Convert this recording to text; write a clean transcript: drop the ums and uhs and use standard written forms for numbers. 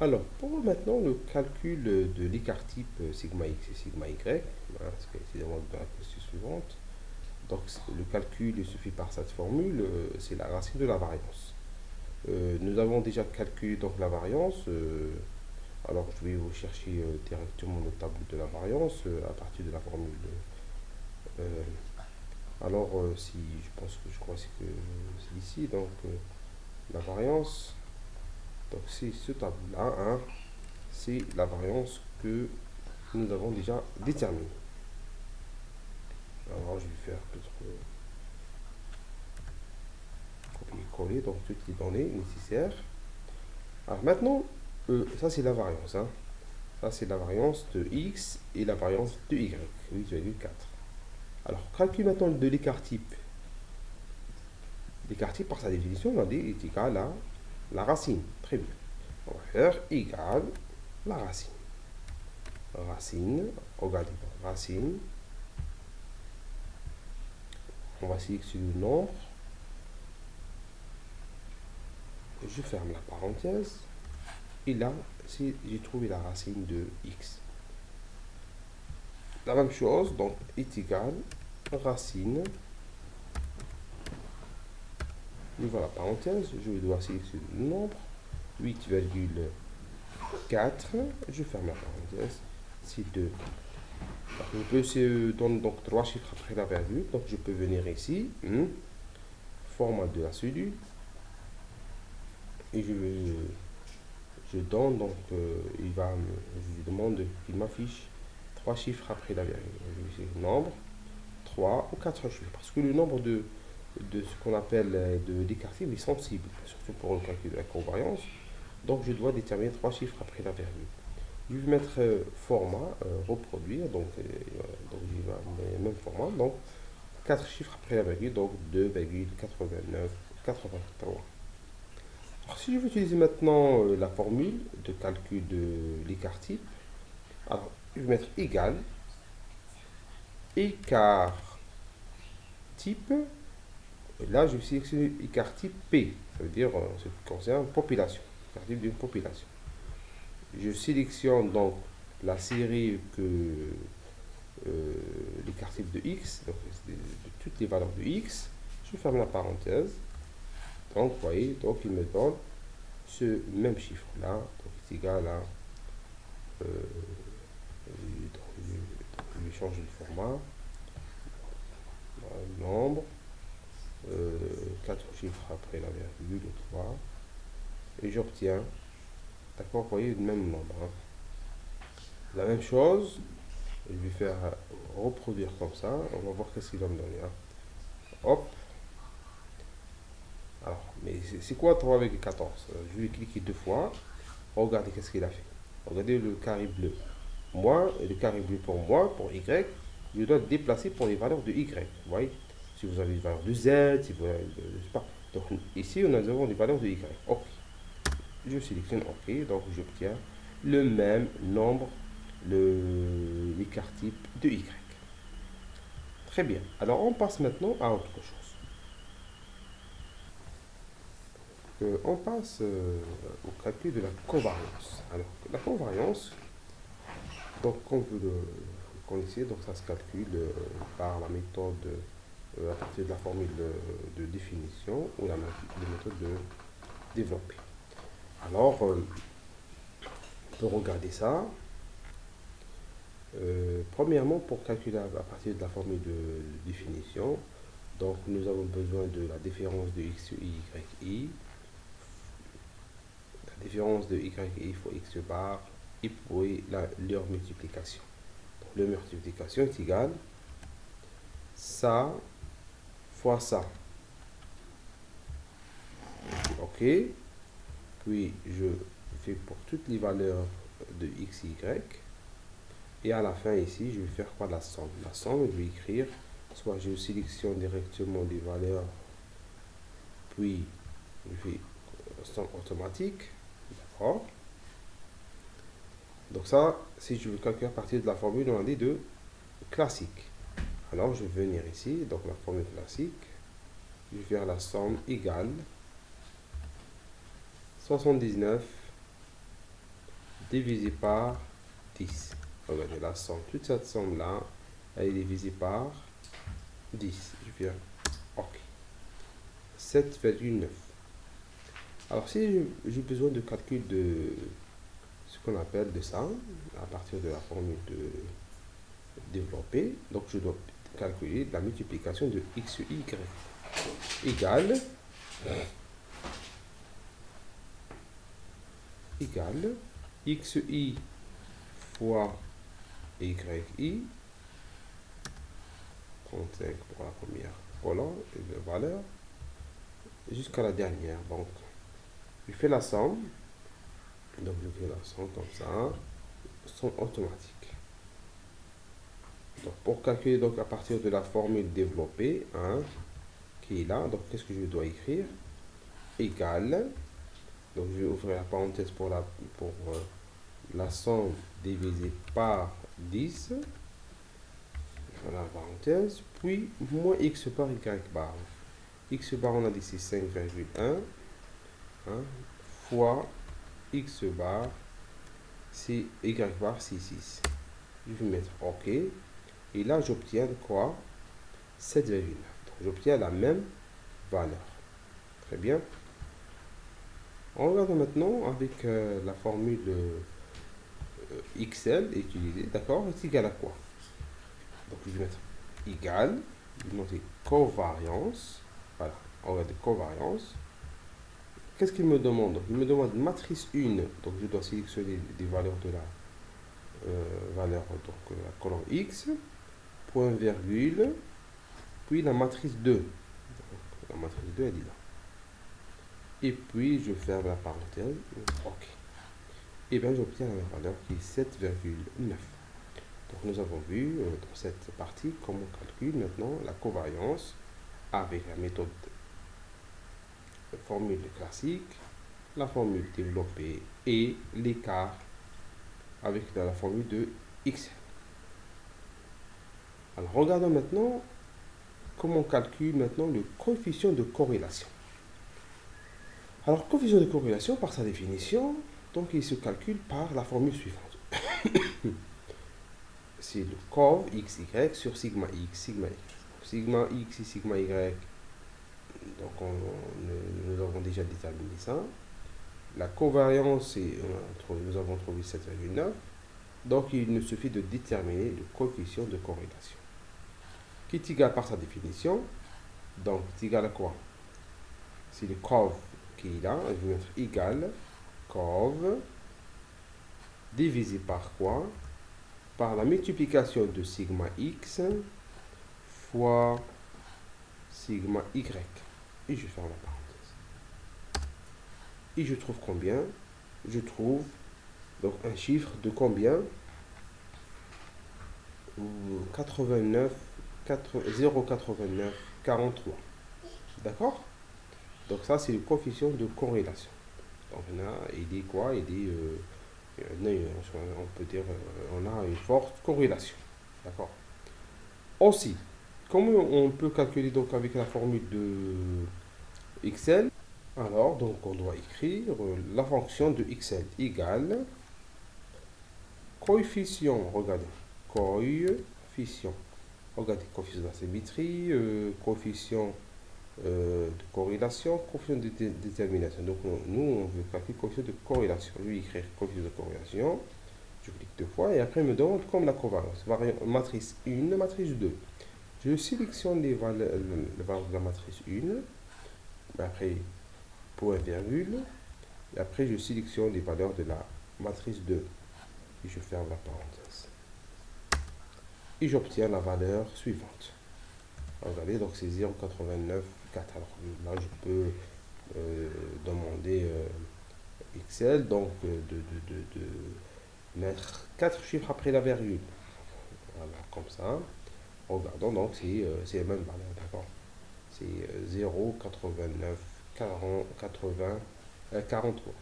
Alors, pour maintenant le calcul de l'écart type sigma x et sigma y, parce que c'est demande de la question suivante. Donc, le calcul il se fait par cette formule, c'est la racine de la variance. Nous avons déjà calculé donc la variance. Alors, je vais vous chercher directement le tableau de la variance à partir de la formule. euh, si je pense que je crois que c'est ici, donc la variance. Donc, c'est ce tableau-là, hein, c'est la variance que nous avons déjà déterminée. Alors, je vais faire peut-être copier-coller donc toutes les données nécessaires. Alors maintenant, ça c'est la variance, hein. Ça c'est la variance de x et la variance de y, 8,4. Alors, calcul maintenant de l'écart type. L'écart type, par sa définition, on a dit est égal à la racine. Très bien. On va faire égal la racine. Racine, regardez, racine. On va sélectionner le nombre. Je ferme la parenthèse. Et là, j'ai trouvé la racine de x. La même chose, donc, est égal racine. J'ouvre la parenthèse, je dois sélectionner le nombre, 8,4, je ferme la parenthèse, c'est 2. Je peux se donner donc 3 chiffres après la virgule, donc je peux venir ici, format de la cellule, et je donne donc, je lui demande qu'il m'affiche 3 chiffres après la virgule. Je vais nombre, 3 ou 4 chiffres, parce que le nombre de ce qu'on appelle de l'écart est sensible, surtout pour le calcul de la covariance. Donc je dois déterminer 3 chiffres après la virgule. Je vais mettre format, reproduire, donc je vais mettre le même format, donc 4 chiffres après la virgule, donc 2,8983. Alors si je veux utiliser maintenant la formule de calcul de l'écart type, alors je vais mettre égal, écart type. Là, je vais sélectionner écart type P, ça veut dire ce qui concerne population, écart type d'une population. Je sélectionne donc la série que l'écart type de x, donc de toutes les valeurs de x. Je ferme la parenthèse. Donc, vous voyez, donc il me donne ce même chiffre-là, donc c'est égal à. Je vais changer le format. Nombre. 4 chiffres après la virgule, 3. Et j'obtiens, d'accord, vous voyez, le même nombre. Hein. La même chose, je vais faire reproduire comme ça. On va voir qu'est-ce qu'il va me donner. Hein. Hop. Alors, mais c'est quoi 3,14? Je vais cliquer deux fois. Regardez qu'est-ce qu'il a fait. Regardez le carré bleu. Moi, le carré bleu pour moi, pour y, je dois déplacer pour les valeurs de y. Vous voyez? Si vous avez les valeurs de z, si vous avez, je sais pas. Donc ici, nous avons les valeurs de y. OK. Je sélectionne OK. Donc j'obtiens le même nombre, l'écart type de y. Très bien. Alors on passe maintenant à autre chose. On passe au calcul de la covariance. Alors, la covariance, donc comme vous le connaissez, donc ça se calcule par la méthode à partir de la formule de définition ou la méthode de développer. Alors, pour regarder ça, premièrement, pour calculer à partir de la formule de définition, donc nous avons besoin de la différence de x, y, i. La différence de y et i fois x bar et puis leur multiplication. Donc, leur multiplication est égale ça fois ça. OK. Puis je fais pour toutes les valeurs de x et y. Et à la fin ici, je vais faire quoi? La somme. La somme, je vais écrire, soit je sélectionne directement des valeurs, puis je fais somme automatique. D'accord. Donc ça, si je veux calculer à partir de la formule, on a dit de classique. Alors je vais venir ici, donc la formule classique, je vais faire la somme égale 79 divisé par 10. Regardez la somme, toute cette somme-là, elle est divisée par 10. Je viens, ok. 7,9. Alors, si j'ai besoin de calcul de ce qu'on appelle de ça, à partir de la formule de développer, donc je dois calculer la multiplication de xy égale xi fois yi, 35 pour la première colonne de valeur, jusqu'à la dernière. Donc, je fais la somme. Donc, je fais la somme comme ça, somme automatique. Donc, pour calculer donc à partir de la formule développée, hein, qui est là, donc qu'est-ce que je dois écrire? Égale, donc je vais ouvrir la parenthèse pour la somme divisée par 10, voilà la parenthèse, puis moins x bar y bar. X bar, on a dit c'est 5,1, hein, fois x bar, c'est y bar, c'est 6. Je vais mettre OK. Et là, j'obtiens quoi? 7,9. J'obtiens la même valeur. Très bien. On regarde maintenant avec la formule XL utilisée. D'accord? C'est égal à quoi? Donc, je vais mettre égal. Je vais noter covariance. Voilà. On regarde covariance. Qu'est-ce qu'il me demande? Il me demande matrice 1. Donc, je dois sélectionner des valeurs de la valeur, donc la colonne X, point virgule, puis la matrice 2. Donc, la matrice 2, elle est là. Et puis, je ferme la parenthèse. OK. Et bien, j'obtiens la valeur qui est 7,9. Donc, nous avons vu dans cette partie comment on calcule maintenant la covariance avec la méthode formule classique, la formule développée et l'écart avec la formule de X. Alors, regardons maintenant comment on calcule maintenant le coefficient de corrélation. Alors, coefficient de corrélation, par sa définition, donc il se calcule par la formule suivante. C'est le cov xy sur sigma x, sigma y. Sigma x et sigma y, donc nous avons déjà déterminé ça. La covariance, nous avons trouvé 7,9. Donc, il nous suffit de déterminer le coefficient de corrélation, qui est égal par sa définition. Donc, c'est égal à quoi? C'est le cov qui est là. Je vais mettre égal cov divisé par quoi? Par la multiplication de sigma x fois sigma y. Et je ferme la parenthèse. Et je trouve combien? Je trouve donc un chiffre de combien? 0,8943. D'accord? Donc ça, c'est le coefficient de corrélation. Donc il est quoi? Il est, on peut dire, on a une forte corrélation. D'accord? Aussi, comment on peut calculer donc avec la formule de XL? Alors, donc on doit écrire la fonction de XL égale coefficient, regardez, coefficient, regardez, coefficient d'asymétrie, coefficient de corrélation, coefficient de détermination. Donc nous, on veut calculer coefficient de corrélation. Je vais écrire coefficient de corrélation, je clique deux fois et après il me demande comme la covariance, matrice 1, matrice 2. Je sélectionne les valeurs de la matrice 1, après point virgule, et après je sélectionne les valeurs de la matrice 2. Et je ferme la parenthèse. Et j'obtiens la valeur suivante. Regardez, donc c'est 0,894. Alors là, je peux demander Excel, donc de mettre 4 chiffres après la virgule. Voilà, comme ça. Regardons, donc c'est la même valeur, d'accord? C'est 0,89 43.